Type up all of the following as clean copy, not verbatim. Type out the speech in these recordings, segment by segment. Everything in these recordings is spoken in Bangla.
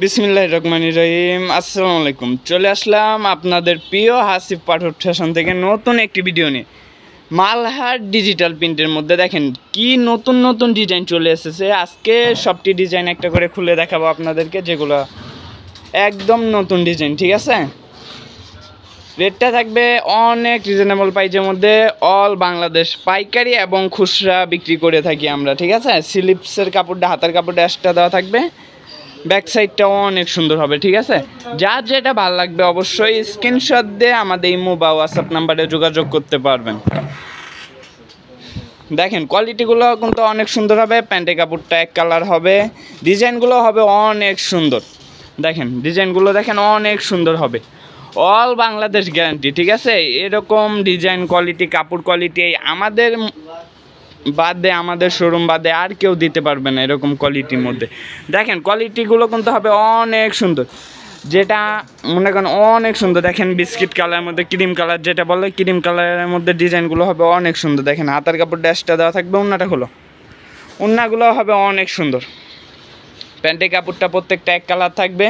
বিসমিল্লাহির রহমানির রহিম। আসসালামু আলাইকুম। চলে আসলাম আপনাদের প্রিয় হাসিফ পাঠক ফ্যাশন থেকে নতুন একটি ভিডিও নিয়ে। মালহার ডিজিটাল প্রিন্টের মধ্যে দেখেন কি নতুন নতুন ডিজাইন চলে এসেছে। আজকে সবটি ডিজাইন একটা করে খুলে দেখাবো আপনাদেরকে, যেগুলো একদম নতুন ডিজাইন। ঠিক আছে, রেটটা থাকবে অনেক রিজনেবল প্রাইসের মধ্যে। অল বাংলাদেশ পাইকারি এবং খুচরা বিক্রি করে থাকি আমরা। ঠিক আছে, স্লিপসের কাপড়টা, হাতার কাপড়টা এক্সট্রা দেওয়া থাকবে। ব্যাক সাইডটাও অনেক সুন্দর হবে। ঠিক আছে, যার যেটা ভালো লাগবে অবশ্যই স্ক্রিনশট দিয়ে আমাদের ইমো বা হোয়াটসঅ্যাপ নাম্বারে যোগাযোগ করতে পারবেন। দেখেন কোয়ালিটিগুলো কিন্তু অনেক সুন্দর হবে। প্যান্টের কাপড়টা এক কালার হবে, ডিজাইনগুলো হবে অনেক সুন্দর। দেখেন ডিজাইনগুলো দেখেন অনেক সুন্দর হবে। All Bangladesh guarantee. ঠিক আছে, এরকম ডিজাইন কোয়ালিটি, কাপড় কোয়ালিটি আমাদের বাদে, আমাদের শোরুম বাদে আর কেউ দিতে পারবে না এরকম কোয়ালিটির মধ্যে। দেখেন কোয়ালিটিগুলো কিন্তু হবে অনেক সুন্দর, যেটা মনে করেন অনেক সুন্দর। দেখেন বিস্কিট কালারের মধ্যে ক্রিম কালার, যেটা বলে ক্রিম কালারের মধ্যে ডিজাইনগুলো হবে অনেক সুন্দর। দেখেন হাতার কাপড় ড্যাশটা দেওয়া থাকবে, ওন্নাটা হলো, ওন্নাগুলো হবে অনেক সুন্দর। প্যান্টের কাপড়টা প্রত্যেকটা এক কালার থাকবে,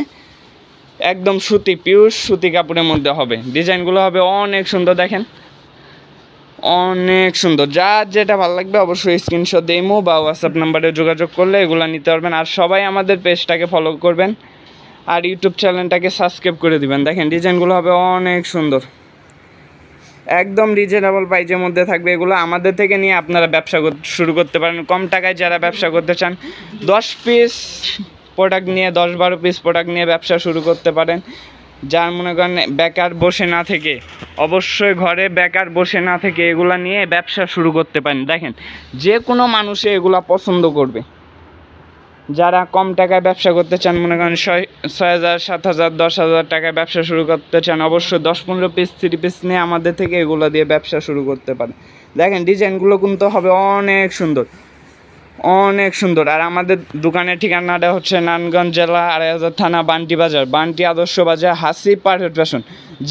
একদম সুতি, পিওর সুতি কাপড়ের মধ্যে হবে। ডিজাইনগুলো হবে অনেক সুন্দর, দেখেন অনেক সুন্দর। যার যেটা ভালো লাগবে অবশ্যই স্ক্রিনশট দিয়ে ইমো বা হোয়াটসঅ্যাপ নাম্বারে যোগাযোগ করলে এগুলো নিতে পারবেন। আর সবাই আমাদের পেজটাকে ফলো করবেন আর ইউটিউব চ্যানেলটাকে সাবস্ক্রাইব করে দিবেন। দেখেন ডিজাইনগুলো হবে অনেক সুন্দর, একদম রিজনেবল প্রাইসের মধ্যে থাকবে। এগুলো আমাদের থেকে নিয়ে আপনারা ব্যবসা শুরু করতে পারেন কম টাকায়। যারা ব্যবসা করতে চান 10 পিস প্রোডাক্ট নিয়ে, 10-12 পিস প্রোডাক্ট নিয়ে ব্যবসা শুরু করতে পারেন। যার মনে করেন বেকার বসে না থেকে, অবশ্যই ঘরে বেকার বসে না থেকে এগুলা নিয়ে ব্যবসা শুরু করতে পারেন। দেখেন যে কোনো মানুষে এগুলা পছন্দ করবে। যারা কম টাকায় ব্যবসা করতে চান, মনে করেন 6,000, 7,000, 10,000 টাকায় ব্যবসা শুরু করতে চান, অবশ্যই 10-15 পিস 3 পিস নিয়ে আমাদের থেকে এগুলো দিয়ে ব্যবসা শুরু করতে পারেন। দেখেন ডিজাইনগুলো কিন্তু হবে অনেক সুন্দর, অনেক সুন্দর। আর আমাদের দোকানের ঠিকানাটা হচ্ছে নারায়ণগঞ্জ জেলা, 2,500 থানা, বান্টি বাজার, বান্টি আদর্শ বাজার, হাসিফ পারফেক্ট ফ্যাশন।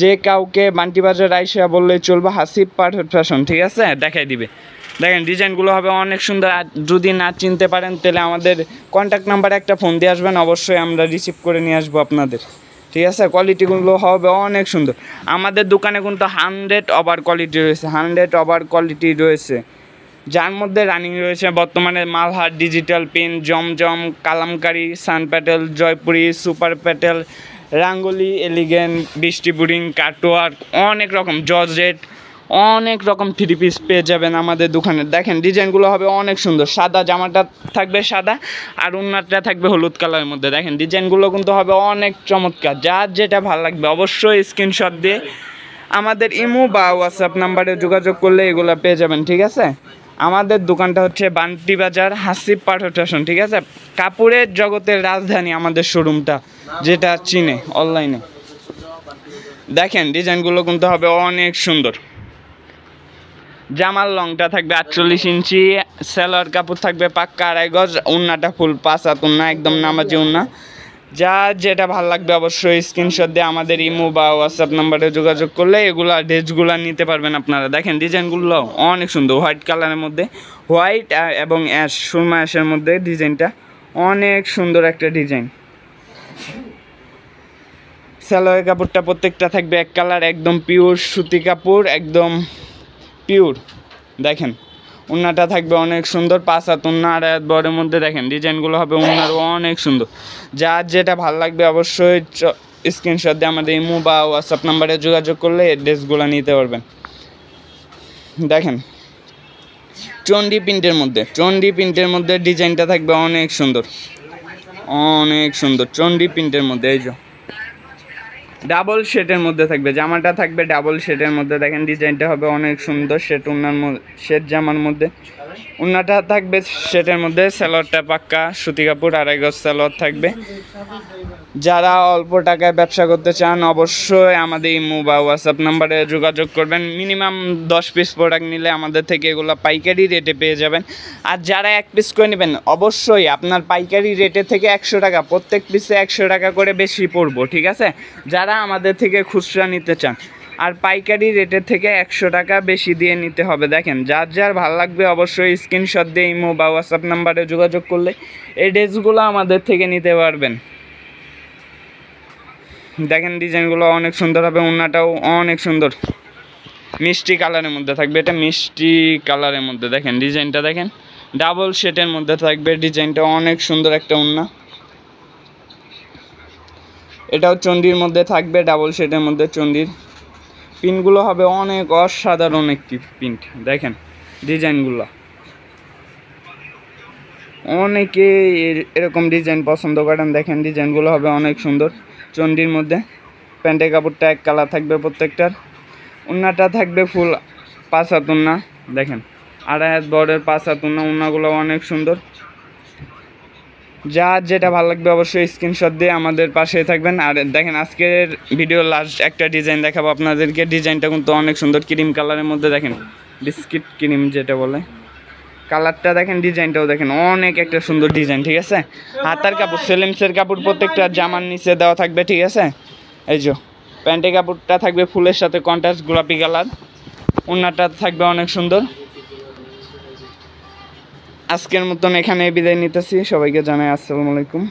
যে কাউকে বান্টি বাজার আইসা বললেই চলবে হাসিফ পারফেক্ট ফ্যাশন। ঠিক আছে, দেখাই দিবে। দেখেন ডিজাইনগুলো হবে অনেক সুন্দর। আর যদি না চিনতে পারেন তাহলে আমাদের কন্ট্যাক্ট নাম্বারে একটা ফোন দিয়ে আসবেন, অবশ্যই আমরা রিসিভ করে নিয়ে আসবো আপনাদের। ঠিক আছে, কোয়ালিটিগুলো হবে অনেক সুন্দর। আমাদের দোকানে কিন্তু 100 ওভার কোয়ালিটি রয়েছে, 100 ওভার কোয়ালিটি রয়েছে, যার মধ্যে রানিং রয়েছে বর্তমানে মালহার ডিজিটাল প্রিন্ট, জমজম, কালামকারি, সান প্যাটেল, জয়পুরি, সুপার প্যাটেল, রাঙ্গুলি, এলিগেন্ট, বৃষ্টি পুডিং, কাটওয়ার্ক, অনেক রকম জর্জেট, অনেক রকম 3 পিস পেয়ে যাবেন আমাদের দোকানে। দেখেন ডিজাইনগুলো হবে অনেক সুন্দর। সাদা জামাটা থাকবে সাদা, আর ওন্নাটা থাকবে হলুদ কালারের মধ্যে। দেখেন ডিজাইনগুলো কিন্তু হবে অনেক চমৎকার। যার যেটা ভালো লাগবে অবশ্যই স্ক্রিনশট দিয়ে আমাদের ইমো বা হোয়াটসঅ্যাপ নাম্বারে যোগাযোগ করলে এগুলো পেয়ে যাবেন। ঠিক আছে, আমাদের দোকানটা হচ্ছে বান্টি বাজার, হাসিফ পারফেক্ট ফ্যাশন। ঠিক আছে, কাপড়ের জগতের রাজধানী আমাদের শোরুমটা, যেটা চিনে অনলাইনে। দেখেন ডিজাইনগুলো কিন্তু হবে অনেক সুন্দর। জামার লংটা থাকবে 48 ইঞ্চি, সেলোয়ার কাপড় থাকবে পাক্কা 2.5 গজ, উন্নাটা ফুল 5 হাত উন্না, একদম নামাজি উন্না। যা যেটা ভালো লাগবে অবশ্যই স্ক্রিনশট দিয়ে আমাদের ইমো বা হোয়াটসঅ্যাপ নাম্বারে যোগাযোগ করলে এগুলা ড্রেসগুলো নিতে পারবেন আপনারা। দেখেন ডিজাইনগুলো অনেক সুন্দর, হোয়াইট কালারের মধ্যে, হোয়াইট এবং অ্যাশ, সুরমা অ্যাশের মধ্যে ডিজাইনটা অনেক সুন্দর একটা ডিজাইন। সালোয়ার কাপড়টা প্রত্যেকটা থাকবে এক কালার, একদম পিওর সুতি কাপড়, একদম পিওর। দেখেন উন্নাটা থাকবে অনেক সুন্দর, 5 হাত উন্না, 2.5 হাত বড়ের মধ্যে। দেখেন ডিজাইনগুলো হবে উন্নারও অনেক সুন্দর। যার যেটা ভালো লাগবে অবশ্যই স্ক্রিনশট দিয়ে আমাদের ইমো বা হোয়াটসঅ্যাপ নাম্বারে যোগাযোগ করলে এই ড্রেসগুলো নিতে পারবেন। দেখেন চন্ডি প্রিন্টের মধ্যে, চন্ডি প্রিন্টের মধ্যে ডিজাইনটা থাকবে অনেক সুন্দর, অনেক সুন্দর। চন্ডি প্রিন্টের মধ্যে এই যে ডাবল শেডের মধ্যে থাকবে, জামাটা থাকবে ডাবল শেডের মধ্যে। দেখেন ডিজাইনটা হবে অনেক সুন্দর। শেড উন্নার মধ্যে, শেড জামার মধ্যে, উন্নাটা থাকবে শেডের মধ্যে, সালোয়ারটা পাক্কা সুতি কাপড়, 2.5 গজ সালোয়ার থাকবে। যারা অল্প টাকায় ব্যবসা করতে চান অবশ্যই আমাদের ইমো বা হোয়াটসঅ্যাপ নাম্বারে যোগাযোগ করবেন। মিনিমাম 10 পিস প্রোডাক্ট নিলে আমাদের থেকে এগুলো পাইকারি রেটে পেয়ে যাবেন। আর যারা 1 পিস করে নেবেন অবশ্যই আপনার পাইকারি রেটে থেকে 100 টাকা, প্রত্যেক পিসে 100 টাকা করে বেশি পড়বো। ঠিক আছে, যারা আমাদের থেকে খুচরা নিতে চান, আর পাইকারি রেটের থেকে 100 টাকা বেশি দিয়ে নিতে হবে। দেখেন যার যার ভালো লাগবে অবশ্যই স্ক্রিনশট দিয়ে ইমো বা হোয়াটসঅ্যাপ নাম্বারে যোগাযোগ করলে এই ড্রেসগুলো আমাদের থেকে নিতে পারবেন। দেখেন ডিজাইনগুলো অনেক সুন্দর হবে, ওড়নাটাও অনেক সুন্দর মিষ্টি কালারের মধ্যে থাকবে, এটা মিষ্টি কালারের মধ্যে দেখেন ডিজাইনটা দেখেন, ডাবল শেডের মধ্যে থাকবে, ডিজাইনটা অনেক সুন্দর একটা ওড়না। এটাও চন্ডির মধ্যে থাকবে, ডাবল শেডের মধ্যে চন্ডির। পিনগুলো হবে অনেক অসাধারণ একটি প্রিন্ট, দেখেন ডিজাইনগুলো অনেকে এরকম ডিজাইন পছন্দ করেন। দেখেন ডিজাইনগুলো হবে অনেক সুন্দর চন্ডির মধ্যে। প্যান্টের কাপড়টা এক কালার থাকবে প্রত্যেকটার। ওড়নাটা থাকবে ফুল 5 হাত ওড়না, দেখেন 2.5 হাত বড়ের 5 হাত ওড়না। ওড়নাগুলো অনেক সুন্দর, যার যেটা ভালো লাগবে অবশ্যই স্ক্রিনশট দিয়ে আমাদের পাশে থাকবেন। আর দেখেন আজকের ভিডিও লাস্ট একটা ডিজাইন দেখাবো আপনাদেরকে, ডিজাইনটা কিন্তু অনেক সুন্দর ক্রিম কালারের মধ্যে, দেখেন বিস্কিট ক্রিম যেটা বলে কালারটা, দেখেন ডিজাইনটাও দেখেন অনেক একটা সুন্দর ডিজাইন, ঠিক আছে। হাতার কাপড় সেলিমসের কাপড় প্রত্যেকটা জামার নিচে দেওয়া থাকবে, ঠিক আছে। এই যে প্যান্টের কাপড়টা থাকবে ফুলের সাথে কন্ট্রাস্ট গোলাপি কালার, ওড়নাটা থাকবে অনেক সুন্দর। আজকের মতন এখানে বিদায় নিতেছি, সবাইকে জানাই আসসালামু আলাইকুম।